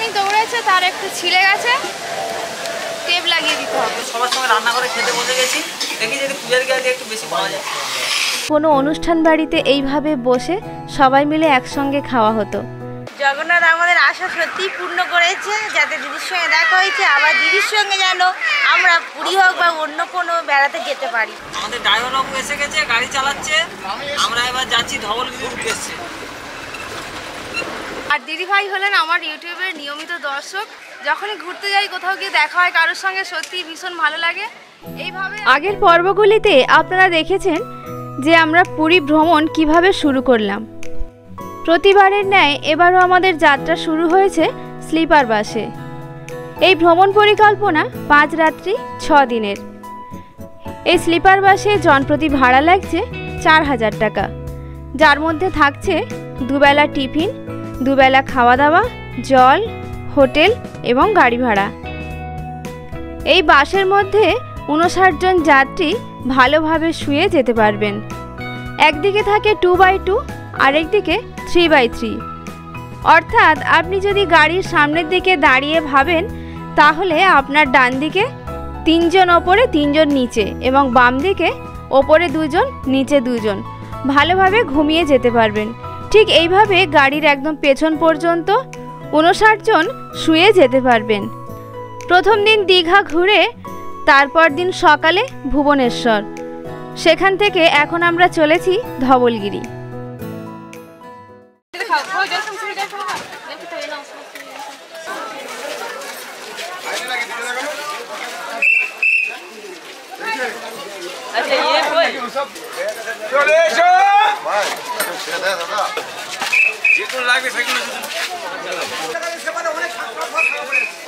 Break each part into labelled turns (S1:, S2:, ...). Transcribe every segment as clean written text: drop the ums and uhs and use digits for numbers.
S1: একটুখানি দৌড়েছে, তার একটু ছিলে গেছে, টেপ লাগিয়ে দিতে হবে।
S2: সবার সঙ্গে রান্না করে খেতে বসে গেছি, দেখি যদি পূজার গ্যাস একটু বেশি পাওয়া যায়।
S3: কোনো অনুষ্ঠান বাড়িতে এইভাবে বসে সবাই মিলে একসঙ্গে খাওয়া হতো।
S1: জগন্নাথ আমাদের আশা সত্যিই পূর্ণ করেছে, যাতে দিদির সঙ্গে দেখা হয়েছে, আবার দিদির সঙ্গে যেন আমরা পুরী হোক বা অন্য কোনো বেড়াতে যেতে পারি।
S2: আমাদের ড্রাইভার বাবু এসে গেছে, গাড়ি চালাচ্ছে, আমরা এবার যাচ্ছি ধবলগিরির উদ্দেশ্যে।
S1: আর দিদিভাই হলেন আমার ইউটিউবের নিয়মিত দর্শক। যখনই ঘুরতে যাই, কোথাও গিয়ে দেখা হয় কারোর সঙ্গে, সত্যিই ভীষণ ভালো লাগে। এইভাবে
S3: আগের পর্বগুলিতে আপনারা দেখেছেন যে আমরা পুরী ভ্রমণ কিভাবে শুরু করলাম। প্রতিবারের ন্যায় এবারও আমাদের যাত্রা শুরু হয়েছে স্লিপার বাসে। এই ভ্রমণ পরিকল্পনা 5 রাত্রি 6 দিনের। এই স্লিপার বাসে জনপ্রতি ভাড়া লাগছে 4000 টাকা, যার মধ্যে থাকছে দুবেলা টিফিন, দুবেলা খাওয়া দাওয়া, জল, হোটেল এবং গাড়ি ভাড়া। এই বাসের মধ্যে 59 জন যাত্রী ভালোভাবে শুয়ে যেতে পারবেন। একদিকে থাকে 2x2, আরেকদিকে 3x3। অর্থাৎ আপনি যদি গাড়ির সামনের দিকে দাঁড়িয়ে ভাবেন, তাহলে আপনার ডান দিকে 3 জন ওপরে, 3 জন নিচে, এবং বাম দিকে ওপরে 2 জন, নিচে 2 জন ভালোভাবে ঘুমিয়ে যেতে পারবেন। ঠিক এইভাবে গাড়ির একদম পেছন পর্যন্ত 59 জন শুয়ে যেতে পারবেন। প্রথম দিন দীঘা ঘুরে তারপর দিন সকালে ভুবনেশ্বর, সেখান থেকে এখন আমরা চলেছি ধবলগিরি।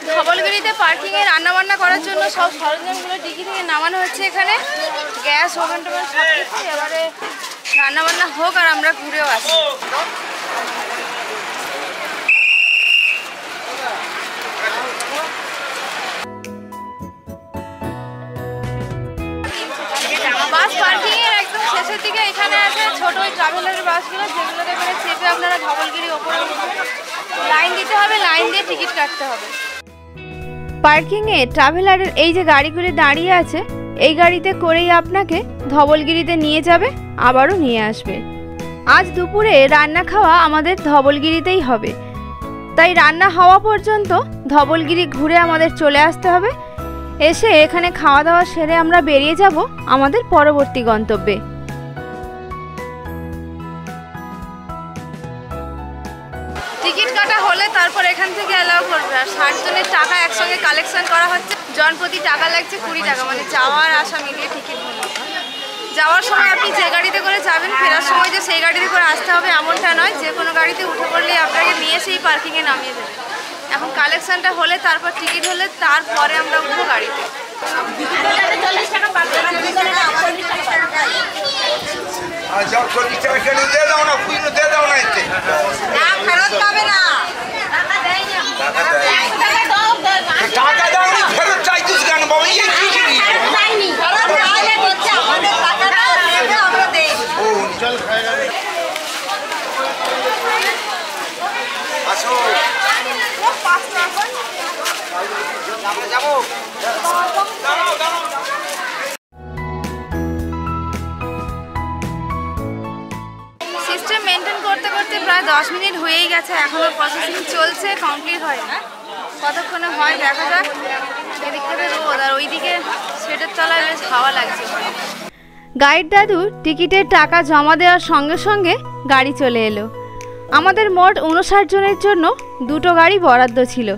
S1: ধবলগিরিতে পার্কিংয়ে রান্নাবান্না করার জন্য সব সরঞ্জামগুলো ডিগি থেকে নামানো হচ্ছে। এখানে গ্যাস, ওভেন টোভেন সব কিছু। এবারে রান্নাবান্না হোক আর আমরা ঘুরেও আসি। বাস পার্কিংয়ের একদম শেষের দিকে এখানে আছে ছোট ওই ট্রাভেলারের বাসগুলো, যেগুলোতে করে চেপে আপনারা ধবলগিরি ওপরে উঠবেন। লাইন দিতে হবে, লাইন দিয়ে টিকিট কাটতে হবে।
S3: পার্কিংয়ে ট্রাভেলারের এই যে গাড়িগুলি দাঁড়িয়ে আছে, এই গাড়িতে করেই আপনাকে ধবলগিরিতে নিয়ে যাবে, আবারও নিয়ে আসবে। আজ দুপুরে রান্না খাওয়া আমাদের ধবলগিরিতেই হবে, তাই রান্না হওয়া পর্যন্ত ধবলগিরি ঘুরে আমাদের চলে আসতে হবে। এসে এখানে খাওয়া দাওয়া সেরে আমরা বেরিয়ে যাব আমাদের পরবর্তী গন্তব্যে।
S1: টিকিট কাটা হলে তারপর এখান থেকে অ্যালাউ করবে। আর 60 জনের টাকা একসঙ্গে কালেকশন করা হচ্ছে। জনপ্রতি টাকা লাগছে 20 টাকা, মানে যাওয়ার আসা মিলিয়ে টিকিট মূল্য। যাওয়ার সময় আপনি যে গাড়িতে করে যাবেন, ফেরার সময় যে সেই গাড়িতে করে আসতে হবে এমনটা নয়। যে কোনো গাড়িতে উঠে পড়লেই আপনাকে নিয়ে সেই পার্কিংয়ে নামিয়ে দেবে। এখন কালেকশনটা হলে, তারপর টিকিট হলে, তারপরে আমরা উঠবো গাড়িতে। সিস্টেম মেনটেন করতে করতে প্রায় 10 মিনিট হয়েই গেছে, এখনো প্রসেসিং চলছে, কমপ্লিট হয় না। কতক্ষণে হয় দেখা যাক। এদিক থেকে রোদ, আর ওইদিকে সেটের তলায় বেশ হাওয়া লাগছে।
S3: গাইড দাদু টিকিটের টাকা জমা দেওয়ার সঙ্গে সঙ্গে গাড়ি চলে এলো। আমাদের মোট 59 জনের জন্য 2টো গাড়ি বরাদ্দ ছিল।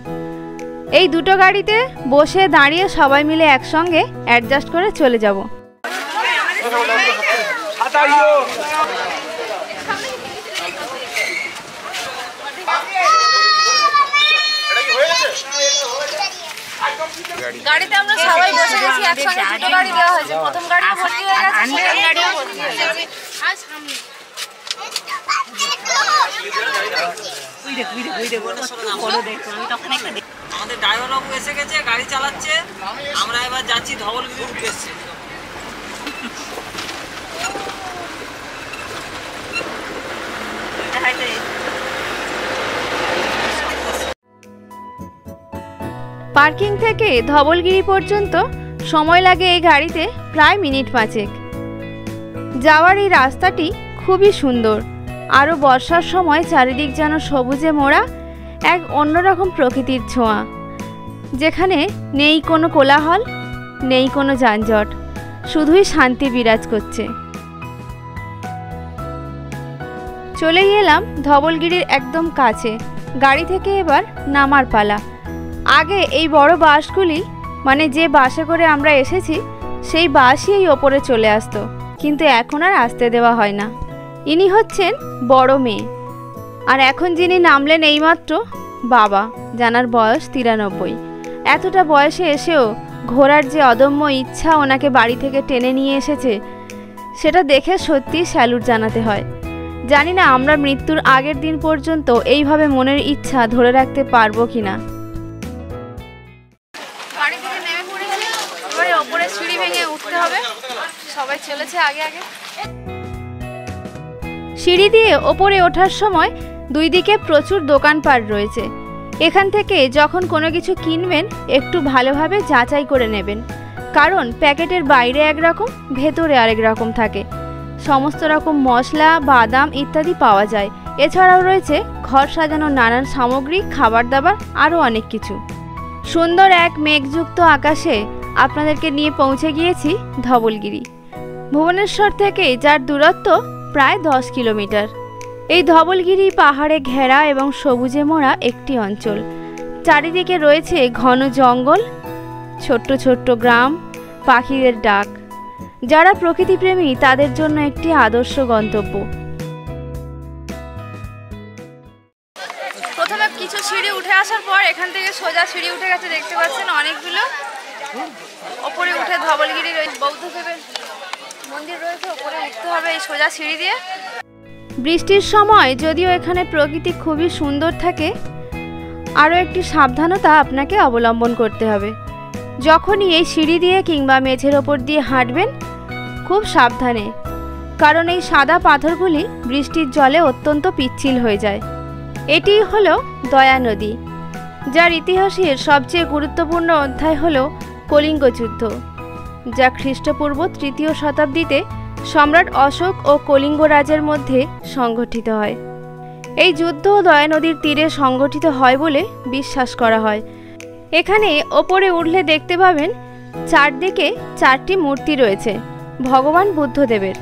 S3: এই 2টো গাড়িতে বসে দাঁড়িয়ে সবাই মিলে একসঙ্গে অ্যাডজাস্ট করে চলে যাব।
S1: গাড়িতে আমরা সবাই বসে গেছি একসঙ্গে। 2টো গাড়ি দেওয়া হয়েছে। প্রথম গাড়িও ভর্তি হয়ে গেছে, সেকেন্ড গাড়িও ভর্তি হয়ে গেছে। আর সামনে
S2: আমাদের ড্রাইভার বাবু এসে গেছে, গাড়ি চালাচ্ছে, আমরা এবার যাচ্ছি ধবলগিরির উদ্দেশ্যে।
S3: পার্কিং থেকে ধবলগিরি পর্যন্ত সময় লাগে এই গাড়িতে প্রায় মিনিট 5। যাওয়ার এই রাস্তাটি খুবই সুন্দর। আরও বর্ষার সময় চারিদিক যেন সবুজে মোড়া এক অন্যরকম প্রকৃতির ছোঁয়া, যেখানে নেই কোনো কোলাহল, নেই কোনো যানজট, শুধুই শান্তি বিরাজ করছে। চলেই এলাম ধবলগিরির একদম কাছে। গাড়ি থেকে এবার নামার পালা। আগে এই বড় বাসগুলি, মানে যে বাসে করে আমরা এসেছি সেই বাসই এই ওপরে চলে আসতো, কিন্তু এখন আর আসতে দেওয়া হয় না। ইনি হচ্ছেন বড় মেয়ে, আর এখন যিনি নামলেন এইমাত্র বাবা, জানার বয়স 93। এতটা বয়সে এসেও ঘোরার যে অদম্য ইচ্ছা ওনাকে বাড়ি থেকে টেনে নিয়ে এসেছে, সেটা দেখে সত্যি স্যালুট জানাতে হয়। জানি না আমরা মৃত্যুর আগের দিন পর্যন্ত এইভাবে মনের ইচ্ছা ধরে রাখতে পারবো কিনা।
S1: বাড়ি থেকে নেমে পড়েছি, এবারে ওপরে সিঁড়ি ভেঙে উঠতে হবে। সবাই চলেছে আগে আগে।
S3: সিঁড়ি দিয়ে ওপরে ওঠার সময় দুই দিকে প্রচুর দোকানপাট রয়েছে। এখান থেকে যখন কোনো কিছু কিনবেন একটু ভালোভাবে যাচাই করে নেবেন, কারণ প্যাকেটের বাইরে একরকম, ভেতরে আরেক রকম থাকে। সমস্ত রকম মশলা, বাদাম ইত্যাদি পাওয়া যায়। এছাড়াও রয়েছে ঘর সাজানোর নানান সামগ্রী, খাবার দাবার, আরও অনেক কিছু। সুন্দর এক মেঘযুক্ত আকাশে আপনাদেরকে নিয়ে পৌঁছে গিয়েছি ধবলগিরি। ভুবনেশ্বর থেকে যার দূরত্ব প্রায় 10 কিলোমিটার। এই ধবলগিরি পাহাড়ে ঘেরা এবং সবুজে মোড়া একটি অঞ্চল। চারিদিকে রয়েছে ঘন জঙ্গল, ছোট্ট ছোট্ট গ্রাম, পাখিদের ডাক। যারা প্রকৃতিপ্রেমী তাদের জন্য একটি আদর্শ গন্তব্য।
S1: প্রথমে কিছু সিঁড়ি উঠে আসার পর এখান থেকে সোজা সিঁড়ি উঠে গেছে, দেখতে পাচ্ছেন অনেকগুলো। ওপরে উঠে ধবলগিরির ওই বৌদ্ধদেবের মন্দির রয়েছে, ওপরে উঠতে হবে এই সোজা সিঁড়ি দিয়ে।
S3: বৃষ্টির সময় যদিও এখানে প্রকৃতি খুবই সুন্দর থাকে, আরও একটি সাবধানতা আপনাকে অবলম্বন করতে হবে। যখনই এই সিঁড়ি দিয়ে কিংবা মেঝের ওপর দিয়ে হাঁটবেন খুব সাবধানে, কারণ এই সাদা পাথরগুলি বৃষ্টির জলে অত্যন্ত পিচ্ছিল হয়ে যায়। এটিই হলো দয়া নদী, যার ইতিহাসের সবচেয়ে গুরুত্বপূর্ণ অধ্যায় হলো কলিঙ্গ যুদ্ধ, যা খ্রিস্টপূর্ব 3য় শতাব্দীতে সম্রাট অশোক ও কলিঙ্গ রাজের মধ্যে সংঘটিত হয়। এই যুদ্ধ দয়া নদীর তীরে সংঘটিত হয় বলে বিশ্বাস করা হয়। এখানে ওপরে উঠলে দেখতে পাবেন চারদিকে 4টি মূর্তি রয়েছে ভগবান বুদ্ধদেবের।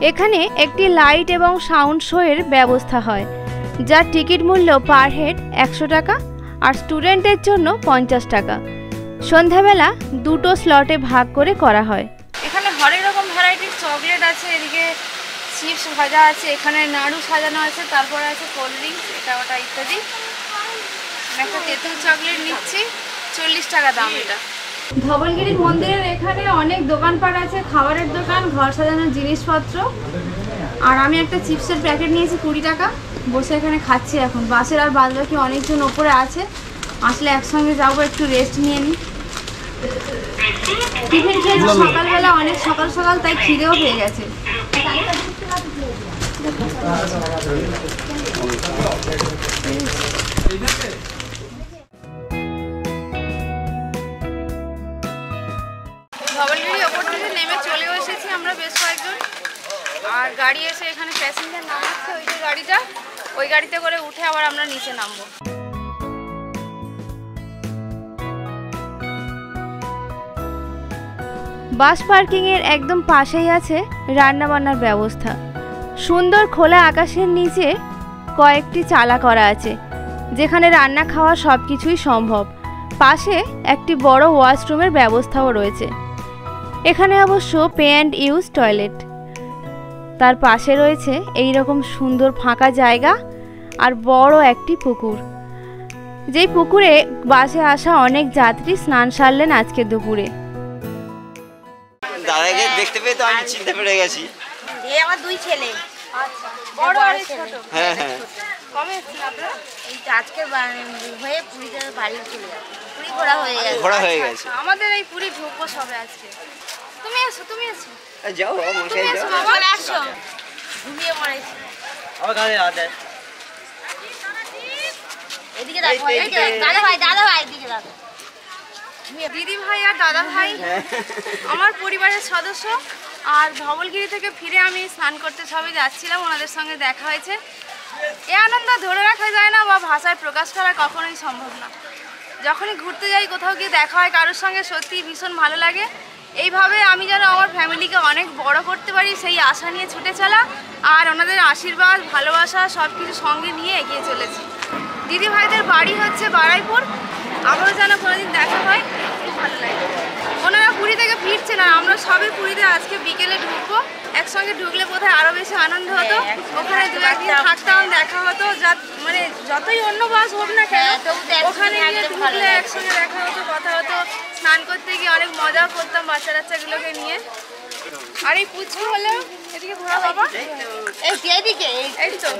S3: এখানে একটি লাইট এবং সাউন্ড শোয়ের ব্যবস্থা হয়, যার টিকিট মূল্য পার হেড 100 টাকা আর স্টুডেন্টদের জন্য 50 টাকা। সন্ধ্যাবেলা 2টো স্লটে ভাগ করে করা হয়।
S1: এখানে হরেক রকম ভ্যারাইটির চকলেট আছে, এদিকে চিপস ভাজা আছে, এখানে নাড়ু সাজানো আছে, তারপরে আছে কোল্ড ড্রিঙ্কস, এটা ওটা ইত্যাদি। একটা তেঁতুল চকলেট নিচ্ছি, 40 টাকা দাম এটা।
S3: ধবলগিরি মন্দিরের এখানে অনেক দোকানপাট আছে, খাবারের দোকান, ঘর সাজানোর জিনিসপত্র। আর আমি একটা চিপসের প্যাকেট নিয়েছি 20 টাকা। বসে এখানে খাচ্ছি এখন। বাসের আর বাদবাকি অনেকজন ওপরে আছে, আসলে একসঙ্গে যাবো, একটু রেস্ট নিয়ে নিই। টিফিন খেয়েছি সকালবেলা, অনেক সকাল সকাল, তাই খিদেও পেয়ে গেছে।
S1: ধবলগিরি ওপর থেকে নেমে চলেও এসেছি আমরা বেশ কয়েকজন। আর গাড়ি এসে এখানে প্যাসেঞ্জার নামাচ্ছে, ওই যে গাড়িটা, ওই গাড়িতে করে উঠে আবার আমরা নিচে নামবো।
S3: বাস পার্কিংয়ের একদম পাশেই আছে রান্নাবান্নার ব্যবস্থা। সুন্দর খোলা আকাশের নিচে কয়েকটি চালা করা আছে, যেখানে রান্না খাওয়া সব কিছুই সম্ভব। পাশে একটি বড় ওয়াশরুমের ব্যবস্থাও রয়েছে। এখানে অবশ্য পে অ্যান্ড ইউজ টয়লেট। তার পাশে রয়েছে এই রকম সুন্দর ফাঁকা জায়গা আর বড় একটি পুকুর, যেই পুকুরে বাসে আসা অনেক যাত্রী স্নান সারলেন আজকে দুপুরে।
S2: দাদাকে দেখতে পেয়ে তো আমি চিনতে পেরে গেছি।
S4: এই আমার 2 ছেলে।
S1: আচ্ছা, বড় আর ছোট?
S2: হ্যাঁ হ্যাঁ।
S1: কমে এসেছেন আপনারা?
S4: এই আজকে হয়ে পুরীতে বাড়ি চলে যাবে। পুরী ঘোরা হয়ে গেছে।
S2: ঘোরা হয়ে গেছে।
S1: আমাদের এই পুরী ঢুকবো সবে আজকে। তুমি এসো, তুমি এসো।
S2: যাও মনকে
S1: তুমি এসো
S2: যাও।
S1: বাবা।
S4: চলে আসো। ঘুমিয়ে পড়েছি।
S2: আমার কাছে আছে।
S4: এদিকে দেখো, এদিকে দেখো। দাদা ভাই এদিকে দেখো।
S1: দিদি ভাই আর দাদা ভাই আমার পরিবারের সদস্য। আর ধবলগিরি থেকে ফিরে আমি স্নান করতে সবাই যাচ্ছিলাম, ওনাদের সঙ্গে দেখা হয়েছে। এ আনন্দ ধরে রাখা যায় না বা ভাষায় প্রকাশ করা কখনোই সম্ভব না। যখনই ঘুরতে যাই, কোথাও গিয়ে দেখা হয় কারোর সঙ্গে, সত্যি ভীষণ ভালো লাগে। এইভাবে আমি যেন আমার ফ্যামিলিকে অনেক বড় করতে পারি সেই আশা নিয়ে ছুটে চলা, আর ওনাদের আশীর্বাদ ভালোবাসা সব কিছু সঙ্গে নিয়ে এগিয়ে চলেছি। দিদি ভাইদের বাড়ি হচ্ছে বারাইপুর, আবারও যেন কোনোদিন দেখা হয়, খুব ভালো লাগে। ওনারা পুরী থেকে ফিরছেন আর আমরা সবই পুরীতে আজকে বিকেলে ঢুকবো। একসঙ্গে ঢুকলে বোধহয় আরও বেশি আনন্দ হতো। ওখানে দু একদিন থাকতাম, দেখা হতো, মানে যতই অন্য বাস হোক না কেন ওখানে গিয়ে ঢুকলে একসঙ্গে দেখা হতো, কথা হতো। স্নান করতে গিয়ে অনেক মজাও করতাম বাচ্চা বাচ্চাগুলোকে নিয়ে। আর এই পুচকু হলো এদিকে ঘোরা বাবা, এই তো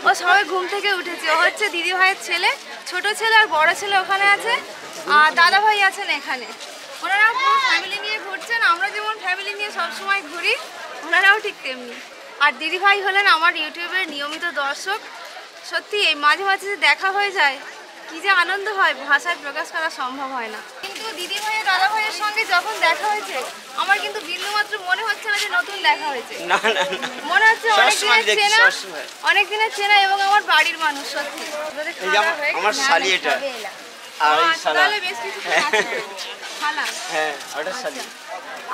S1: ও সবাই ঘুম থেকে উঠেছে। ও হচ্ছে দিদি ভাইয়ের ছেলে, ছোট ছেলে আর বড় ছেলে ওখানে আছে, আর দাদা ভাই আছেন এখানে। ওনারা পুরো ফ্যামিলি নিয়ে ঘুরছেন। আমরা যেমন ফ্যামিলি নিয়ে সবসময় ঘুরি, ওনারাও ঠিক তেমনি। আর দিদি ভাই হলেন আমার ইউটিউবের নিয়মিত দর্শক। সত্যি এই মাঝে মাঝে যে দেখা হয়ে যায়, কি যে আনন্দ হয় ভাষায় প্রকাশ করা সম্ভব হয় না। কিন্তু দিদি ভাই দাদা ভাইয়ের সঙ্গে যখন দেখা হয়েছে আমার কিন্তু বিন্দুমাত্র মনে হচ্ছে না যে নতুন দেখা হয়েছে।
S2: না না,
S1: মনে হচ্ছে অনেক দিনের চেনা এবং আমার বাড়ির মানুষ। সত্যি
S2: আমার শালি এটা, আর এই শালা,
S1: তাহলে বেশ কিছু খালা।
S2: হ্যাঁ ওটা শালি।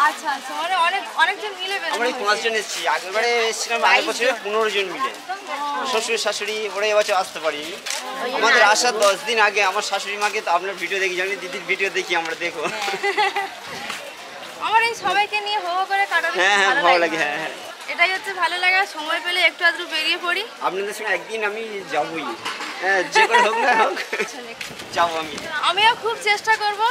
S1: আচ্ছা আচ্ছা, মানে অনেকজন মিলে
S2: আমরা এই 5 জন এসেছি। আগেরবারে এসেছিলাম আগের বছরে 15 জন মিলে, শ্বশুর শাশুড়ি। ওরা এবছর আসতে পারিনি। আমাদের আসার 10 দিন আগে আমার শাশুড়ি মাকে তো আপনার ভিডিও দেখি, জানি দিদির ভিডিও দেখি আমরা, দেখো।
S1: আমার এই সবাইকে নিয়ে হো হো করে কাটাতে
S2: হ্যাঁ হ্যাঁ ভালো লাগে। হ্যাঁ হ্যাঁ,
S1: এটাই হচ্ছে ভালো লাগা। সময় পেলে একটু আধটু বেরিয়ে পড়ি।
S2: আপনাদের সঙ্গে একদিন আমি যাবই, হ্যাঁ যে করে হোক না হোক যাবো।
S1: আমিও খুব চেষ্টা করব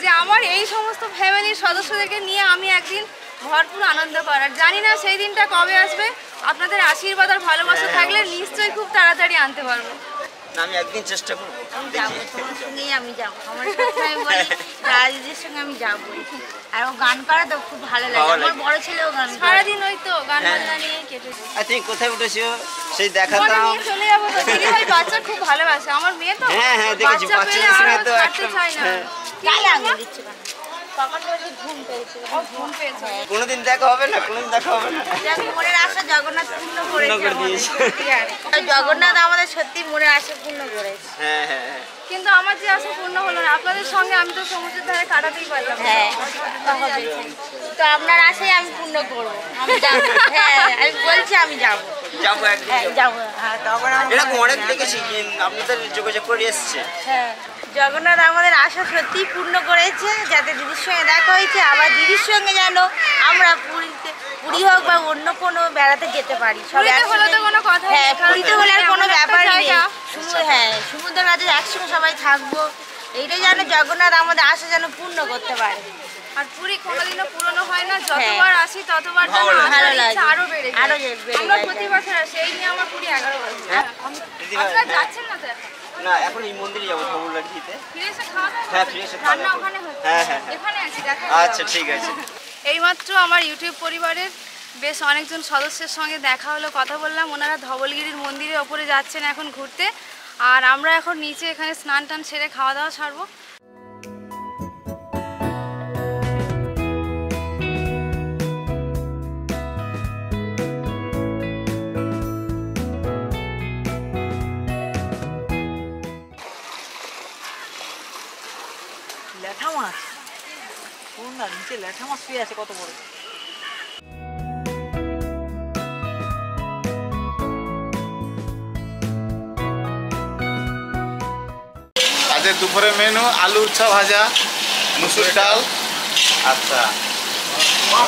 S1: যে আমার এই সমস্ত ফ্যামিলির সদস্যদেরকে নিয়ে আমি একদিন ভরপুর আনন্দ করার। জানি না সেই দিনটা কবে আসবে, আপনাদের আশীর্বাদ আর ভালোবাসা থাকলে নিশ্চয়ই খুব তাড়াতাড়ি আনতে পারবো।
S2: আমি একদিন চেষ্টা করবো।
S4: যাবো, তোমার সঙ্গেই আমি যাবো। আমার সবসময় বলি দাদা দিদির সঙ্গে আমি যাবো। আর ও গান করে তো খুব ভালো লাগে। আমার বড় ছেলেও গান করে।
S1: সারাদিন ওই তো গান বাজনা নিয়ে কেটেছে।
S2: তুমি কোথায় উঠেছো সেই দেখাতাম।
S1: চলে যাবো তো। দিদি ভাই বাচ্চা খুব ভালোবাসে, আমার মেয়ে তো।
S2: হ্যাঁ হ্যাঁ দেখেছি, বাচ্চাদের সঙ্গে তো
S1: ছাড়তে চায় না।
S4: গায়ে আঙুল দিচ্ছে কেন? তখন বলছি ঘুম পেয়েছে।
S1: ও ঘুম পেয়েছে।
S2: কোনোদিন দেখা হবে না, কোনোদিন দেখা হবে না।
S4: মনের আশা জগন্নাথ পূর্ণ করেছে
S2: করে দিয়েছে।
S4: জগন্নাথ আমাদের সত্যি মনের আশা পূর্ণ করেছে।
S2: হ্যাঁ হ্যাঁ হ্যাঁ,
S1: কিন্তু আমার যে আশা পূর্ণ হলো না। আপনাদের সঙ্গে আমি তো সমুদ্রের ধারে কাটাতেই পারলাম না।
S4: হ্যাঁ তো আপনার আশাই আমি পূর্ণ করবো। আমি যাবো। হ্যাঁ আমি বলছি আমি যাবো।
S2: যাবো একদিন
S4: হ্যাঁ যাবো। হ্যাঁ তখন
S2: এরকম অনেক দেখেছি আপনাদের যোগাযোগ করে এসছে।
S4: হ্যাঁ জগন্নাথ আমাদের আশা সত্যিই পূর্ণ করেছে, যাতে দিদির সঙ্গে দেখা হয়েছে। আবার দিদির সঙ্গে যেন আমরা পুরী হোক বা অন্য কোনো বেড়াতে যেতে পারি। সব হ্যাঁ পুরীতে হলে আর কোনো ব্যাপার নেই। হ্যাঁ সমুদ্রের কাছে একসঙ্গে সবাই থাকবো, এইটাই যেন জগন্নাথ আমাদের আশা যেন পূর্ণ করতে পারে।
S1: আর পুরী কোনোদিনও পুরনো হয় না, যতবার আসি ততবার যেন
S4: ভালো
S1: আসার
S4: লাগে।
S1: ইচ্ছা আরো বেড়ে যায়।
S4: আরো বেড়ে
S1: আমরা
S4: যায়।
S1: প্রতি বছর আসি, এই নিয়ে আমার পুরী 11 বছর।
S2: দিদি ভাই,
S1: আপনারা যাচ্ছেন না তো এখন?
S2: না এখন এই মন্দিরে যাবো ধবলগিরিতে।
S1: ফিরে এসে খাওয়া দাওয়া
S2: হ্যাঁ
S1: করবেন?
S2: ফিরে এসে খাওয়া
S1: রান্না
S2: দাওয়া
S1: ওখানে
S2: করবো।
S1: হচ্ছে?
S2: হ্যাঁ হ্যাঁ হ্যাঁ,
S1: এখানে আছি, দেখা
S2: আচ্ছা ঠিক আছে।
S1: এইমাত্র আমার ইউটিউব পরিবারের বেশ অনেকজন সদস্যের সঙ্গে দেখা হলো, কথা বললাম। ওনারা ধবলগিরির মন্দিরের ওপরে যাচ্ছেন এখন ঘুরতে, আর আমরা এখন নিচে এখানে স্নান টান সেরে খাওয়া দাওয়া সারবো।
S5: ল্যাঠা মাছ, কোন না নিচে ল্যাঠা মাছ শুয়ে আছে কত বড়।
S6: আজকে দুপুরে মেনু আলু উচ্ছা ভাজা, মুসুর ডাল,
S2: আচ্ছা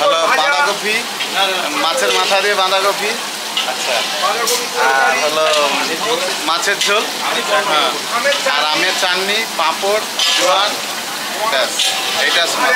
S6: হলো বাঁধাকপি, মাছের মাথা দিয়ে বাঁধাকপি,
S2: আচ্ছা,
S6: আর হলো মাছের ঝোল, হ্যাঁ, আর আমের চাটনি, পাঁপড়, জোয়ান, ব্যাস এইটা সময়।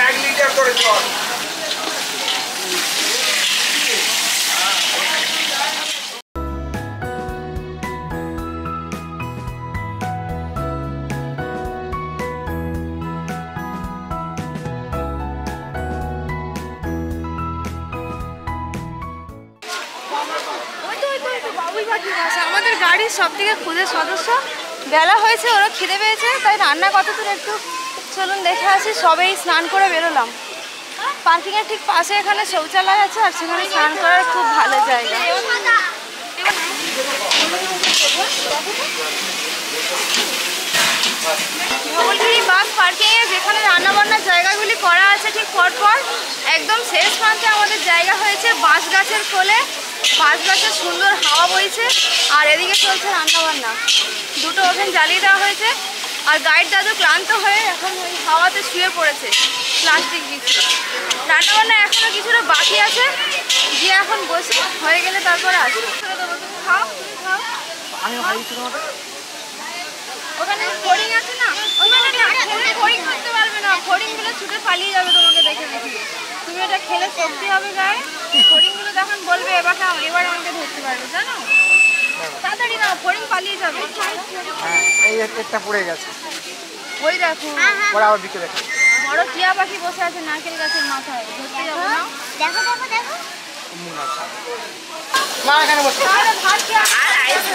S1: আমাদের গাড়ির সব থেকে ক্ষুদে সদস্য, বেলা হয়েছে, ওরা খিদে পেয়েছে, তাই রান্না কতদূর একটু চলুন দেখে আসি। সবেই স্নান করে বেরোলাম। পার্কিংয়ের ঠিক পাশে এখানে শৌচালয় আছে, আর সেখানে স্নান করার খুব ভালো জায়গা। ধবলগিরি বাস পার্কিংয়ে যেখানে রান্নাবান্নার জায়গাগুলি করা আছে ঠিক পরপর একদম শেষ প্রান্তে আমাদের জায়গা হয়েছে বাঁশ গাছের কোলে। বাঁশ গাছের সুন্দর হাওয়া বইছে, আর এদিকে চলছে রান্নাবান্না। দুটো ওভেন জ্বালিয়ে দেওয়া হয়েছে, আর গাইড দাদু ক্লান্ত হয়ে এখন ওই হাওয়াতে শুয়ে পড়েছে প্লাস্টিক বিছিয়ে। রান্নাবান্না এখনও কিছুটা বাকি আছে, গিয়ে এখন বসে হয়ে গেলে তারপরে আসবো। খাও খাও। ওখানে ফড়িং আছে না, ওখানে খেলে ফড়িং করতে পারবে না। ফড়িংগুলো ছুটে পালিয়ে যাবে তোমাকে দেখে দেখে। তুমি এটা খেলে শক্তি হবে গায়ে। ফড়িংগুলো তখন বলবে এবার আমাকে ধরতে পারবে, জানো? তাড়াতাড়ি না, ফড়িং পালিয়ে যাবে।
S5: এই একটা পড়ে গেছে,
S1: ওই দেখো
S5: পরে আবার বিকেলে দেখো।
S1: বড় টিয়া পাখি বসে আছে নারকেল গাছের মাথায়, ধরতে যাবো না?
S4: দেখো দেখো দেখো
S5: মা এখানে বসে
S1: তাহলে ভাত খেয়ে আর আইসে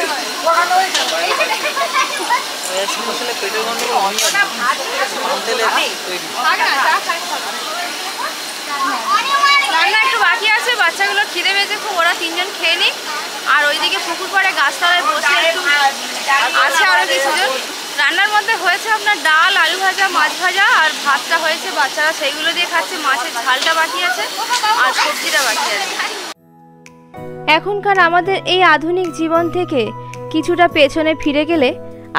S5: পেটের গন্ডগোল হয় না।
S1: থাক না, চা খাই খাবো। রান্না একটু বাকি আছে, বাচ্চাগুলো খিদে পেয়েছে খুব, ওরা তিনজন খেয়ে নিক। আর ওইদিকে পুকুর পাড়ে গাছতলায় বসে একটু আছে আরও কিছুজন। রান্নার মধ্যে হয়েছে আপনার ডাল, আলু ভাজা, মাছ ভাজা, আর ভাতটা হয়েছে, বাচ্চারা সেইগুলো দিয়ে খাচ্ছে। মাছের ঝালটা বাকি আছে, আর সবজিটা বাকি আছে।
S3: এখনকার আমাদের এই আধুনিক জীবন থেকে কিছুটা পেছনে ফিরে গেলে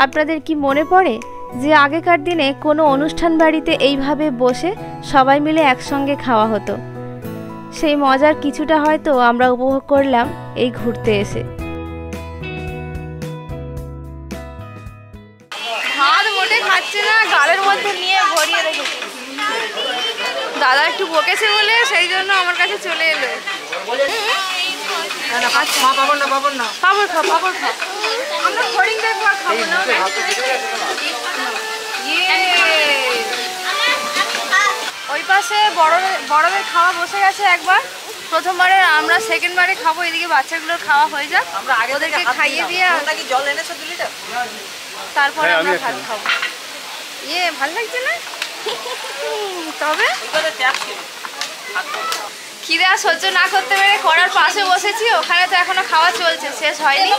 S3: আপনাদের কি মনে পড়ে যে আগেকার দিনে কোনো অনুষ্ঠান বাড়িতে এইভাবে বসে সবাই মিলে একসঙ্গে খাওয়া হতো? সেই মজার কিছুটা হয়তো আমরা উপভোগ করলাম এই ঘুরতে এসে।
S1: ভাত মোটে খাচ্ছে না, গালের মধ্যে নিয়ে ভরিয়ে রেখেছে। দাদা একটু বকেছে বলে সেই জন্য আমার কাছে চলে এলো।
S5: মা পাবন না পাবন না।
S1: পাপড় খাও, পাপড় খাও। আমরা হরিণ দেখবো আর খাবো না। ওই পাশে বড়দের খাওয়া বসে গেছে একবার। প্রথমবারে আমরা সেকেন্ডবারে খাবো, এদিকে বাচ্চাগুলোর খাওয়া হয়ে যাক।
S5: আমরা আগে থেকে
S1: ওদেরকে খাইয়ে দিয়ে
S5: নাকি জল এনেছো 2 লিটার?
S1: তারপরে আমরা ভাত খাবো। ভালো লাগছে না? তবে
S5: ওইখানে ট্যাপ ছিল।
S1: খিদে আর সহ্য না করতে পেরে করার পাশে বসেছি। ওখানে তো এখনো খাওয়া চলছে, শেষ হয়নি।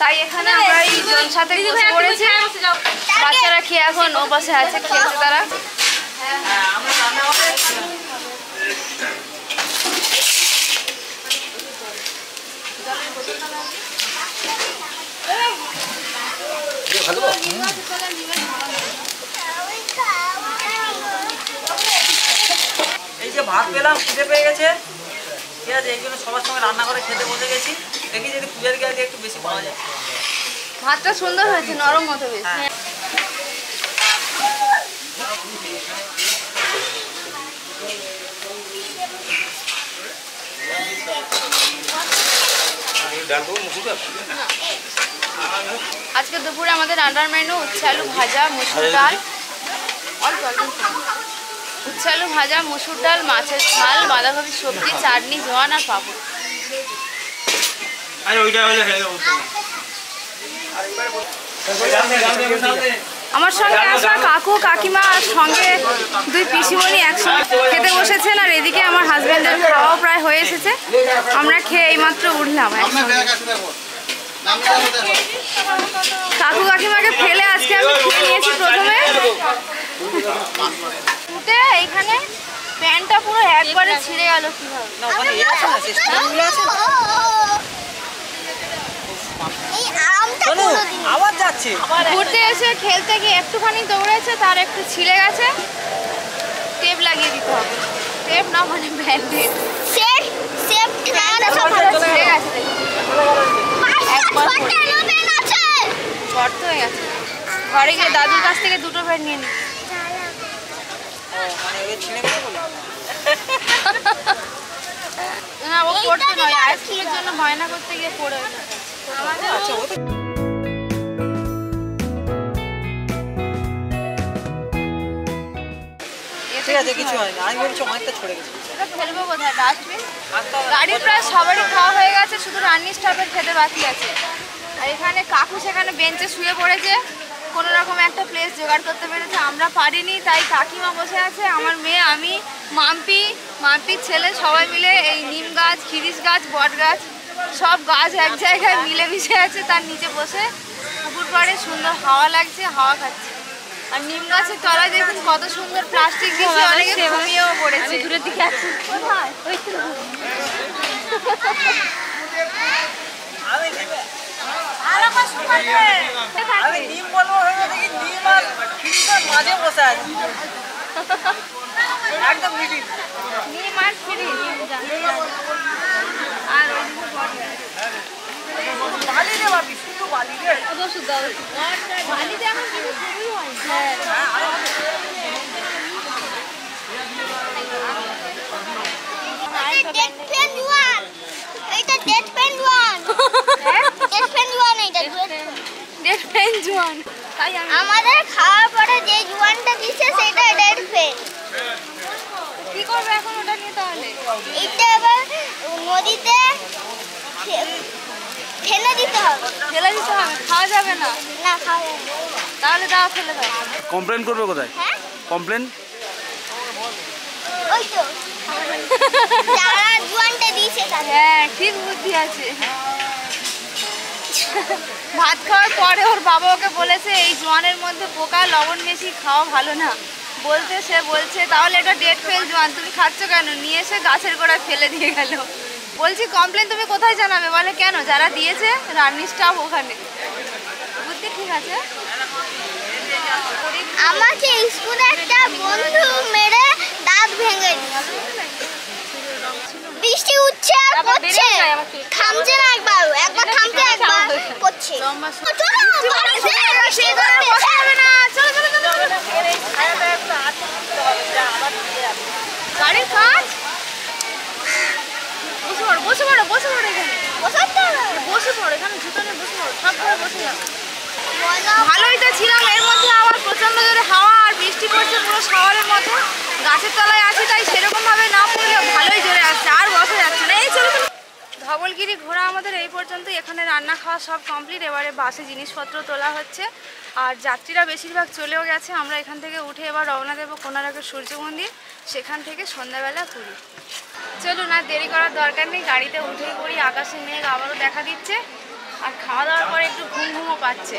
S1: তাই এখানে আমরা এই জন সাথে বসে পড়েছি। বাচ্চারা খেয়ে এখন ও পাশে আছে, খেলছে তারা।
S5: হ্যাঁ, আমরা রান্না করে এই যে ভাত পেলাম, খিদে পেয়ে গেছে, ঠিক আছে, এই জন্য সবার সঙ্গে রান্না করে খেতে বসে গেছি। দেখি যদি পূজার আগে একটু বেশি পাওয়া যায়।
S1: ভাতটা সুন্দর হয়েছে, নরম মতো বেশ।
S5: হ্যাঁ।
S1: আজকে দুপুরে আমাদের রান্নার মেনু উচ্ছে আলু ভাজা, মসুর ডাল, উচ্ছে আলু ভাজা, মসুর ডাল, মাছের ঝাল, বাঁধাকপি সবজি, চাটনি, জোয়ান আর পাপড়। আমার সঙ্গে আসা কাকু কাকিমা আর সঙ্গে 2 পিসিমণি একসঙ্গে খেতে বসেছেন। আর এদিকে আমার হাজব্যান্ডের খাওয়াও প্রায় হয়ে এসেছে। আমরা খেয়ে এইমাত্র উঠলাম। কাকু কাকিমাকে ফেলে আজকে আমি খেয়ে নিয়েছি প্রথমে। উঠে এইখানে প্যান্টটা পুরো একবারে ছিঁড়ে গেল কিভাবে।
S5: না ওখানে ইয়ে আছে না, সিস্টেমগুলো আছে না। শোনো, আওয়াজ যাচ্ছে।
S1: ঘুরতে এসে খেলতে গিয়ে একটুখানি দৌড়েছে, তার একটু ছিঁড়ে গেছে। টেপ লাগিয়ে দিতে হবে। টেপ না মানে ব্যান্ডেড। ছিঁড়ে গেছে শর্ত হয়ে গেছে। ঘরে গিয়ে দাদুর কাছ থেকে 2টো প্যান্ট নিয়ে নিই।
S5: মানে ওই ছিঁড়ে গেছে বলে
S1: না, ও পড়তে নয়, আইসক্রিমের জন্য বায়না করতে গিয়ে পড়ে গেছে।
S5: আচ্ছা ও তো ঠিক আছে, কিছু হয় না। আমি বলছি অনেকটা ছড়ে গেছে।
S1: এটা ফেলবো কোথায়? ডাস্টবিন। গাড়ির প্রায় সবারই খাওয়া হয়ে গেছে, শুধু রান্নি স্টাফের খেতে বাকি আছে। আর এখানে কাকু সেখানে বেঞ্চে শুয়ে পড়েছে, কোনো রকম একটা প্লেস জোগাড় করতে পেরেছে, আমরা পারিনি। তাই কাকিমা বসে আছে, আমার মেয়ে, আমি, মাম্পির ছেলে সবাই মিলে এই নিম গাছ, খিরিস গাছ, বট গাছ সব গাছ এক জায়গায় মিলেমিশে আছে। তার নিচে বসে পুকুর পাড়ে সুন্দর হাওয়া লাগছে, হাওয়া খাচ্ছে। আর নিম গাছের তলায় দেখুন কত সুন্দর প্লাস্টিক দিয়েছে, অনেকে ঘুমিয়েও পড়েছে। দূরের দিকে আছে কোথায়?
S5: আমি নিম বলবো দেখি নিম আর খিরিসের মাঝে বসে আছি একদম মিডিল।
S1: নিম আর খিরিস আর
S5: বালি রে বাপি, শুধু বালি রে।
S1: বালিতে এখন কিছু শুরুই হয়।
S4: আমাদের খাওয়ার পরে যে জোয়ানটা দিচ্ছে সেটা ডেড ফেল।
S1: কি করবে এখন ওটা নিয়ে তাহলে?
S4: এটা এবার নদীতে ফেলে দিতে হবে।
S1: ফেলে দিতে হবে, খাওয়া যাবে না।
S4: না খাওয়া যাবে না।
S1: তাহলে দাও, ফেলে দাও।
S7: কমপ্লেন করবে কোথায়?
S4: হ্যাঁ
S7: কমপ্লেন
S4: ওই তো যারা জোয়ানটা দিয়েছে তাদের।
S1: হ্যাঁ, ঠিক বুদ্ধি আছে। ভাত খাওয়ার পরে ওর বাবা ওকে বলেছে এই জোয়ানের মধ্যে পোকা, লবণ বেশি খাওয়া ভালো না। সে বলছে তাহলে এটা ডেট ফেল জোয়ান, তুমি খাচ্ছ কেন? নিয়ে এসে গাছের গোড়ায় ফেলে দিয়ে গেল। বলছি কমপ্লেন তুমি কোথায় জানাবে? বলে কেন, যারা দিয়েছে রান্নার স্টাফ ওখানে। বুদ্ধি ঠিক আছে।
S4: আমাকে স্কুলে একটা বন্ধু মেরে দাঁত ভেঙে দিয়েছে। বৃষ্টি উঠছে আর পড়ছে, থামছে না একবার থামছে একবার পড়ছে।
S1: গাড়ির কাজ বসে পড়ো এখানে, বসে পড়ো এখানে, জুতো নিয়ে বসে পড়ো, সব করে বসে যাও। ভালোই তো ছিলাম, এর মধ্যে আবার প্রচন্ড জোরে হাওয়া আর বৃষ্টি পড়ছে পুরো শাওয়ারের মতো। গাছের তলায় আছি তাই সেরকম ভাবে না পড়লেও ভালোই জোরে আসছে, আর বসা যাচ্ছে না। এই চলো ধবলগিরি ঘোরা আমাদের এই পর্যন্ত। এখানে রান্না খাওয়া সব কমপ্লিট। এবারে বাসে জিনিসপত্র তোলা হচ্ছে আর যাত্রীরা বেশিরভাগ চলেও গেছে। আমরা এখান থেকে উঠে এবার রওনা দেবো কোনারকের সূর্য মন্দির, সেখান থেকে সন্ধ্যাবেলা পুরী। চলুন আর দেরি করার দরকার নেই, গাড়িতে উঠেই পড়ি। আকাশে মেঘ আবারও দেখা দিচ্ছে আর খাওয়া দাওয়ার পরে একটু ঘুমও পাচ্ছে।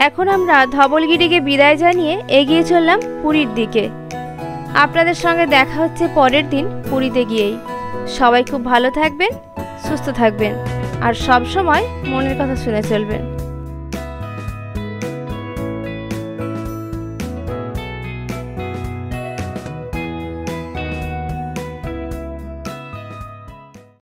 S3: এখন আমরা ধবলগিরিকে বিদায় জানিয়ে এগিয়ে চললাম পুরীর দিকে। আপনাদের সঙ্গে দেখা হচ্ছে পরের দিন পুরীতে গিয়েই। সবাই খুব ভালো থাকবেন, সুস্থ থাকবেন আর সব সময় মনের কথা শুনে চলবেন।